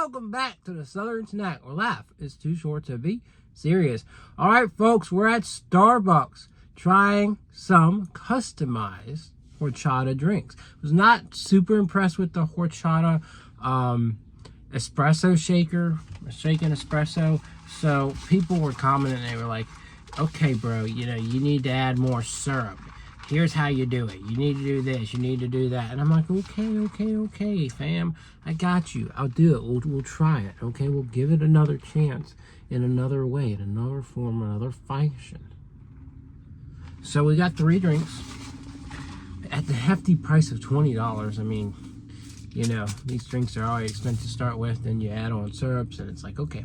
welcome back to the Southern Snack, where life is too short to be serious. All right, folks, we're at Starbucks trying some customized horchata drinks. Was not super impressed with the horchata espresso shaker, Shaken Espresso. So people were commenting, they were like, okay, bro, you need to add more syrup. Here's how you do it. You need to do this. You need to do that. And I'm like, okay, fam. I got you. I'll do it. We'll try it. Okay, we'll give it another chance in another way, in another form, another function. So we got 3 drinks at the hefty price of $20. I mean, these drinks are already expensive to start with. Then you add on syrups, and it's like, okay,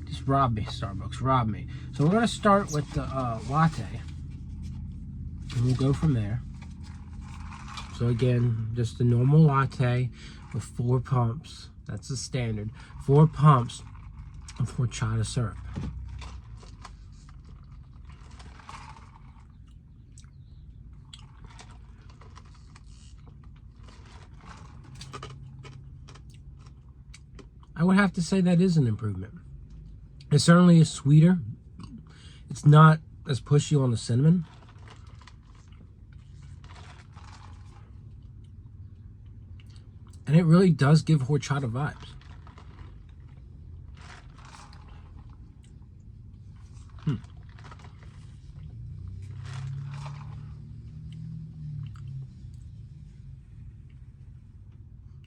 just rob me, Starbucks, rob me. So we're gonna start with the latte. And we'll go from there. So again, just a normal latte with 4 pumps. That's the standard. 4 pumps of horchata syrup. I would have to say that is an improvement. It certainly is sweeter. It's not as pushy on the cinnamon. And it really does give horchata vibes.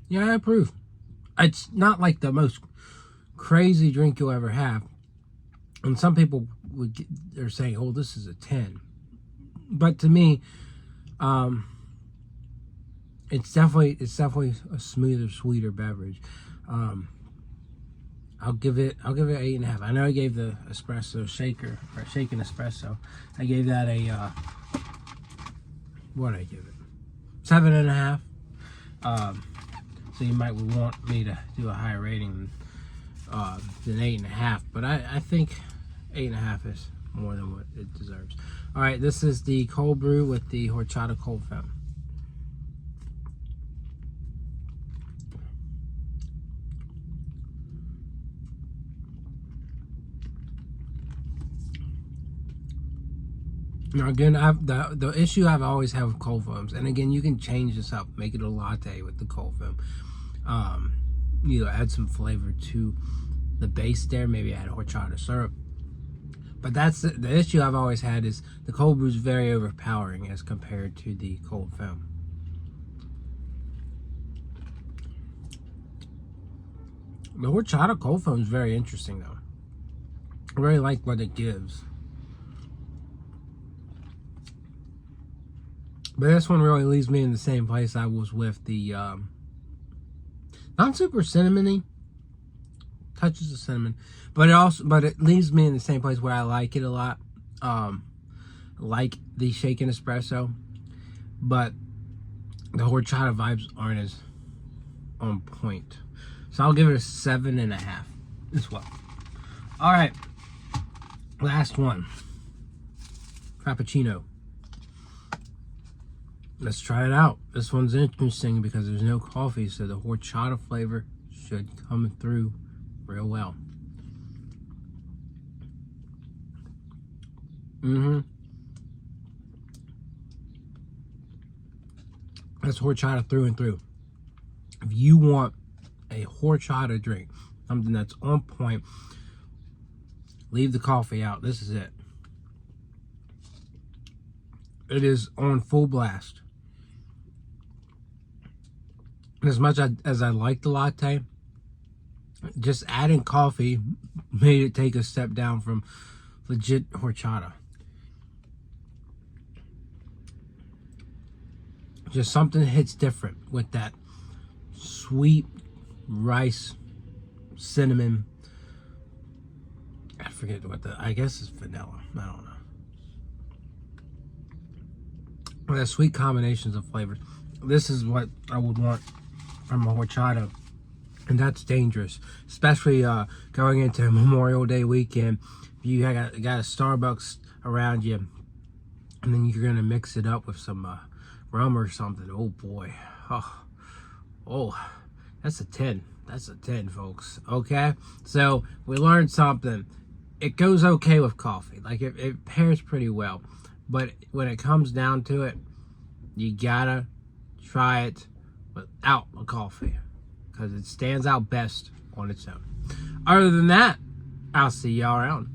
Yeah, I approve. It's not like the most crazy drink you'll ever have. And some people they're saying, oh, this is a 10. But to me, it's definitely a smoother, sweeter beverage. I'll give it 8.5. I know I gave the espresso shaker or shaken espresso. I gave that a what did I give it? 7.5. So you might want me to do a higher rating than 8.5, but I think 8.5 is more than what it deserves. All right, this is the cold brew with the horchata cold foam. Now again, the issue I've always had with cold foams, and again, you can change this up, make it a latte with the cold foam. Add some flavor to the base there, maybe add horchata syrup. But that's the issue I've always had, is the cold brew is very overpowering as compared to the cold foam. The horchata cold foam is very interesting though. I really like what it gives. But this one really leaves me in the same place I was with the not super cinnamony, touches of cinnamon, but it leaves me in the same place where I like it a lot, like the Shaken Espresso, but the horchata vibes aren't as on point. So I'll give it a 7.5 as well. All right, last one, Frappuccino. Let's try it out. This one's interesting because there's no coffee, so the horchata flavor should come through real well. That's horchata through and through. If you want a horchata drink, something that's on point, leave the coffee out. This is it. It is on full blast. As much as I like the latte, just adding coffee made it take a step down from legit horchata. Just something hits different with that sweet rice, cinnamon. I forget I guess it's vanilla. I don't know. That sweet combinations of flavors. This is what I would want from a horchata, and that's dangerous, especially going into Memorial Day weekend. If you got a Starbucks around you, and then you're gonna mix it up with some rum or something. Oh boy, oh, that's a 10. That's a 10, folks. Okay? So we learned something. It goes okay with coffee. Like it pairs pretty well. But when it comes down to it, you gotta try it without a coffee, because it stands out best on its own. Other than that, I'll see y'all around.